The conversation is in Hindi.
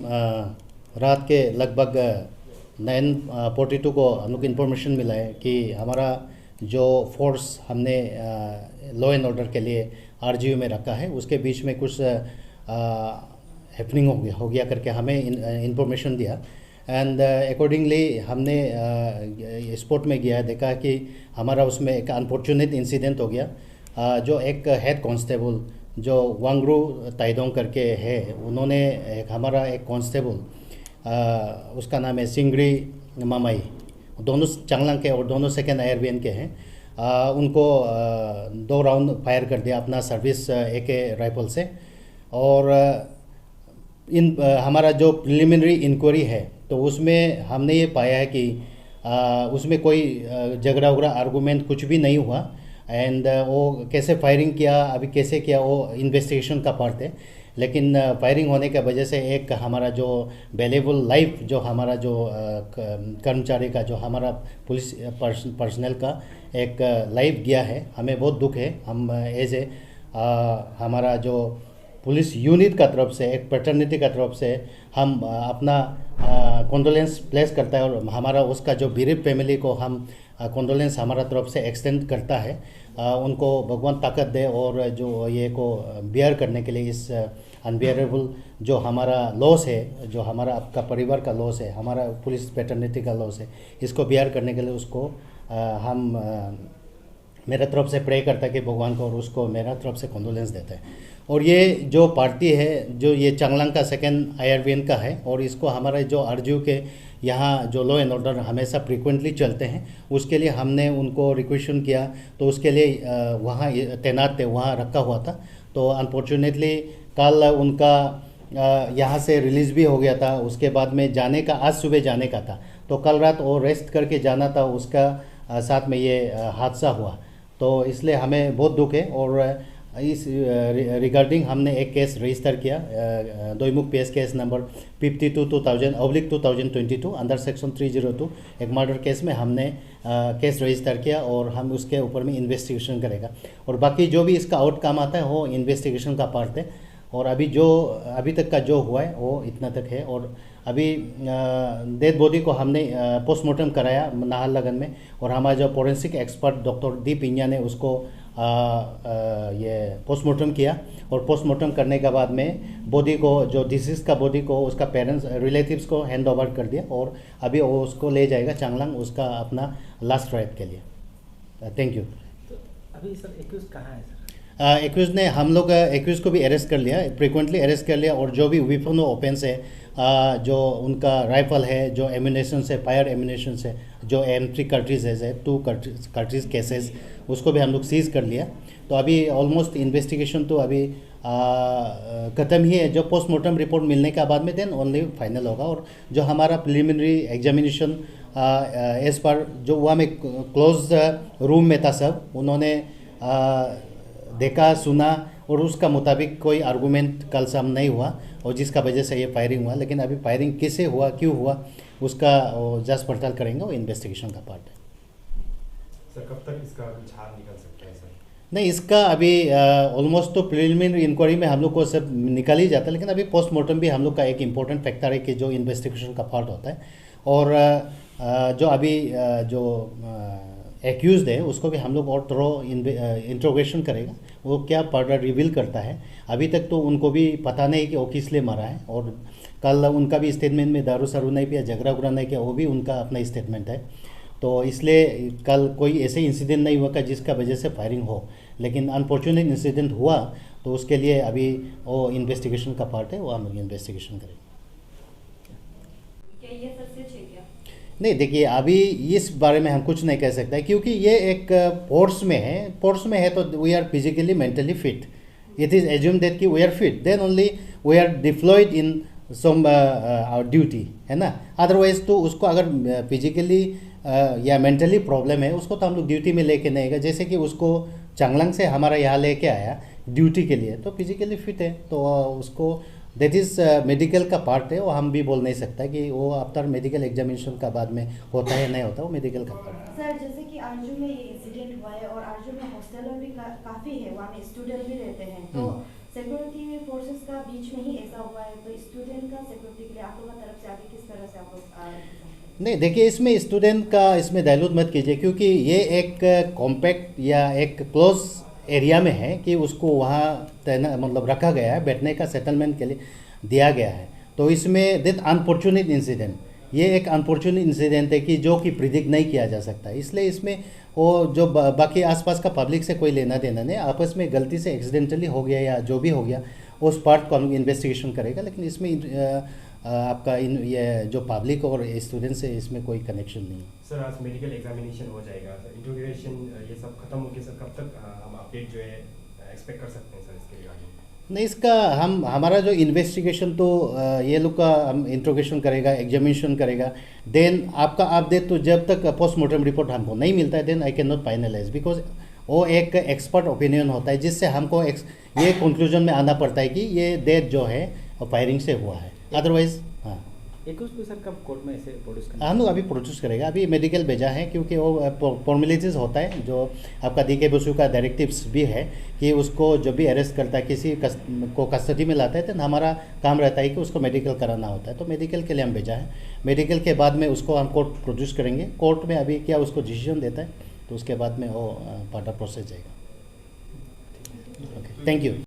रात के लगभग 9:42 को हम लोग इन्फॉर्मेशन मिला है कि हमारा जो फोर्स हमने लॉ एंड ऑर्डर के लिए आरजीयू में रखा है उसके बीच में कुछ हैपनिंग हो गया करके हमें इन्फॉर्मेशन दिया। एंड अकॉर्डिंगली हमने स्पॉट में गया, देखा कि हमारा उसमें एक अनफॉर्चुनेट इंसिडेंट हो गया। जो एक हेड कांस्टेबल जो वांगरू ताइदोंग करके है, उन्होंने हमारा एक कांस्टेबल उसका नाम है सिंगरी मामाई, दोनों चांगलांग के और दोनों सेकेंड आईआरबीएन के हैं। उनको 2 राउंड फायर कर दिया अपना सर्विस एके राइफल से। और हमारा जो प्रिलिमिनरी इंक्वायरी है तो उसमें हमने ये पाया है कि उसमें कोई झगड़ा उगड़ा आर्गूमेंट कुछ भी नहीं हुआ। एंड वो कैसे फायरिंग किया, अभी कैसे किया, वो इन्वेस्टिगेशन का पार्ट है। लेकिन फायरिंग होने की वजह से एक हमारा जो वैल्यूएबल लाइफ, जो हमारा जो कर्मचारी का, जो हमारा पुलिस पर्सनल का एक लाइफ गया है, हमें बहुत दुख है। हम एज ए हमारा जो पुलिस यूनिट का तरफ से, एक पैटर्निटी का तरफ से हम अपना कॉन्डोलेंस प्लेस करता है और हमारा उसका जो बीरेव फैमिली को हम कॉन्डोलेंस हमारा तरफ से एक्सटेंड करता है। उनको भगवान ताकत दे और जो ये को बियर करने के लिए, इस अनबियरेबल जो हमारा लॉस है, जो हमारा आपका परिवार का लॉस है, हमारा पुलिस पैटर्निटी का लॉस है, इसको बियर करने के लिए उसको हम मेरे तरफ से प्रे करता है कि भगवान को, और उसको मेरा तरफ से कॉन्डोलेंस देता है। और ये जो पार्टी है जो ये चांगलांग का सेकेंड आईआरबीएन का है, और इसको हमारे जो आरजीयू के यहाँ जो लॉ एंड ऑर्डर हमेशा फ्रीक्वेंटली चलते हैं, उसके लिए हमने उनको रिक्वेशन किया, तो उसके लिए वहाँ तैनात थे, वहाँ रखा हुआ था। तो अनफॉर्चुनेटली कल उनका यहाँ से रिलीज़ भी हो गया था। उसके बाद में जाने का, आज सुबह जाने का था, तो कल रात वो रेस्ट करके जाना था, उसका साथ में ये हादसा हुआ। तो इसलिए हमें बहुत दुख है। और इस रिगार्डिंग हमने एक केस रजिस्टर किया, Doimukh PS case number 52/2022 under section 302 एक मर्डर केस में हमने केस रजिस्टर किया, और हम उसके ऊपर में इन्वेस्टिगेशन करेगा। और बाकी जो भी इसका आउटकम आता है वो इन्वेस्टिगेशन का पार्ट है। और अभी तक का जो हुआ है वो इतना तक है। और अभी डेड बॉडी को हमने पोस्टमार्टम कराया नाहरलगन में, और हमारा जो फोरेंसिक एक्सपर्ट डॉक्टर डी पिन्या ने उसको ये पोस्टमार्टम किया। और पोस्टमार्टम करने के बाद में बॉडी को, जो डिसीज का बॉडी को उसका पेरेंट्स रिलेटिव्स को हैंड ओवर कर दिया, और अभी वो उसको ले जाएगा चांगलांग उसका अपना लास्ट राइट के लिए। Thank you. तो अभी सर एक्यूज कहाँ है सर? एक्यूज ने, हम लोग एक्यूज को भी अरेस्ट कर लिया, फ्रिक्वेंटली अरेस्ट कर लिया। और जो भी वेपन ऑफेंस है, जो उनका राइफल है, जो एम्यूनेशन से, फायर एम्यूनेशन से, जो M3 कार्ट्रिजेज है, 2 कार्ट्रिज केसेस, उसको भी हम लोग सीज कर लिया। तो अभी ऑलमोस्ट इन्वेस्टिगेशन तो अभी ख़त्म ही है। जो पोस्टमार्टम रिपोर्ट मिलने के बाद में देन ओनली फाइनल होगा। और जो हमारा प्रिलिमिनरी एग्जामिनेशन एज पर जो वहाँ में क्लोज रूम में था, सब उन्होंने देखा, सुना, और उसका मुताबिक कोई आर्गूमेंट कल शाम नहीं हुआ, और जिसका वजह से ये फायरिंग हुआ। लेकिन अभी फायरिंग किसे हुआ, क्यों हुआ, उसका जांच पड़ताल करेंगे, वो इन्वेस्टिगेशन का पार्ट है। सर कब तक इसका झाड़ निकल सकता है सर? नहीं, इसका अभी ऑलमोस्ट तो प्रिलिमिनरी इंक्वायरी में हम लोग को सब निकल ही जाता है, लेकिन अभी पोस्टमार्टम भी हम लोग का एक इम्पोर्टेंट फैक्टर है कि जो इन्वेस्टिगेशन का पार्ट होता है। और जो अभी जो एक्यूज्ड है उसको भी हम लोग और थोड़ा इंट्रोगेशन करेगा, वो क्या फर्दर रिवील करता है। अभी तक तो उनको भी पता नहीं कि वो किस लिए मारा है। और कल उनका भी स्टेटमेंट में दारू सारू नहीं पिया, झगड़ा उगड़ा नहीं किया, वो भी उनका अपना स्टेटमेंट है। तो इसलिए कल कोई ऐसे इंसिडेंट नहीं हुआ जिसका वजह से फायरिंग हो। लेकिन अनफॉर्चुनेट इंसिडेंट हुआ, तो उसके लिए अभी वो इन्वेस्टिगेशन का पार्ट है, वो हम इन्वेस्टिगेशन करेंगे। क्या ये सच है क्या? नहीं, देखिए अभी इस बारे में हम कुछ नहीं कह सकते, क्योंकि ये एक फोर्स में है। फोर्स में है तो we are physically mentally fit. It is assume that कि we are fit, then only we are deployed in some our duty, है ना। अदरवाइज तो उसको अगर फिजिकली या मेंटली प्रॉब्लम है, उसको तो हम लोग ड्यूटी में लेके नहीं गए। जैसे कि उसको चांगलांग से हमारा यहाँ लेके आया ड्यूटी के लिए, तो फिजिकली फिट है, तो उसको दैट इज़ मेडिकल का पार्ट है। वो हम भी बोल नहीं सकता कि वो आफ्टर मेडिकल एग्जामिनेशन का बाद में होता है नहीं होता, वो मेडिकल का पार्ट है। सर जैसे कि आरजू में ये इंसिडेंट हुआ है, और आरजू में हॉस्टल भी काफ़ी है, वहाँ में स्टूडेंट भी रहते हैं, तो सिक्योरिटी फोर्सेस का बीच में ही ऐसा हुआ है, तो स्टूडेंट का सिक्योरिटी के लिए आप लोगों की तरफ से आगे किस तरह से आप लोग नहीं, देखिए इसमें स्टूडेंट का इसमें डायलूट मत कीजिए, क्योंकि ये एक कॉम्पैक्ट या एक क्लोज एरिया में है कि उसको वहाँ तैना मतलब रखा गया है, बैठने का सेटलमेंट के लिए दिया गया है। तो इसमें दिस अनफॉर्चुनेट इंसिडेंट, ये एक अनफॉर्चुनेट इंसिडेंट है कि जो कि प्रिडिक्ट नहीं किया जा सकता, इसलिए इसमें वो जो बाकी आसपास का पब्लिक से कोई लेना देना नहीं, आपस में गलती से एक्सीडेंटली हो गया या जो भी हो गया उस पार्ट को हम इन्वेस्टिगेशन करेगा, लेकिन इसमें आपका ये जो पब्लिक और स्टूडेंट्स है इसमें कोई कनेक्शन नहीं है। सर आज मेडिकल एग्जामिनेशन हो जाएगा, सर इंट्रोगेशन ये सब खत्म हो गया सर, कब तक हम अपडेट जो है एक्सपेक्ट कर सकते हैं सर इसके रिगार्डिंग? नहीं, इसका हमारा जो इन्वेस्टिगेशन तो ये लोग का हम इंट्रोगेशन करेगा, एग्जामिनेशन करेगा, देन आपका अपडेट तो जब तक पोस्टमार्टम रिपोर्ट हमको नहीं मिलता है then I can not finalize, because वो एक एक्सपर्ट ओपिनियन होता है जिससे हमको ये कंक्लूजन में आना पड़ता है कि ये डेथ जो है फायरिंग से हुआ है, अदरवाइज। हाँ, 21 को सर कब कोर्ट में ऐसे प्रोड्यूस करना? हम लोग अभी प्रोड्यूस करेगा, अभी मेडिकल भेजा है, क्योंकि वो फॉर्मेलिटीज़ होता है जो आपका DK बसु का डायरेक्टिव्स भी है कि उसको जब भी अरेस्ट करता है किसी को कस्टडी में लाता है तो हमारा काम रहता है कि उसको मेडिकल कराना होता है, तो मेडिकल के लिए हम भेजा है। मेडिकल के बाद में उसको हम कोर्ट प्रोड्यूस करेंगे, कोर्ट में अभी क्या उसको डिसीजन देता है तो उसके बाद में वो पार्ट ऑफ प्रोसेस जाएगा। Okay, thank you.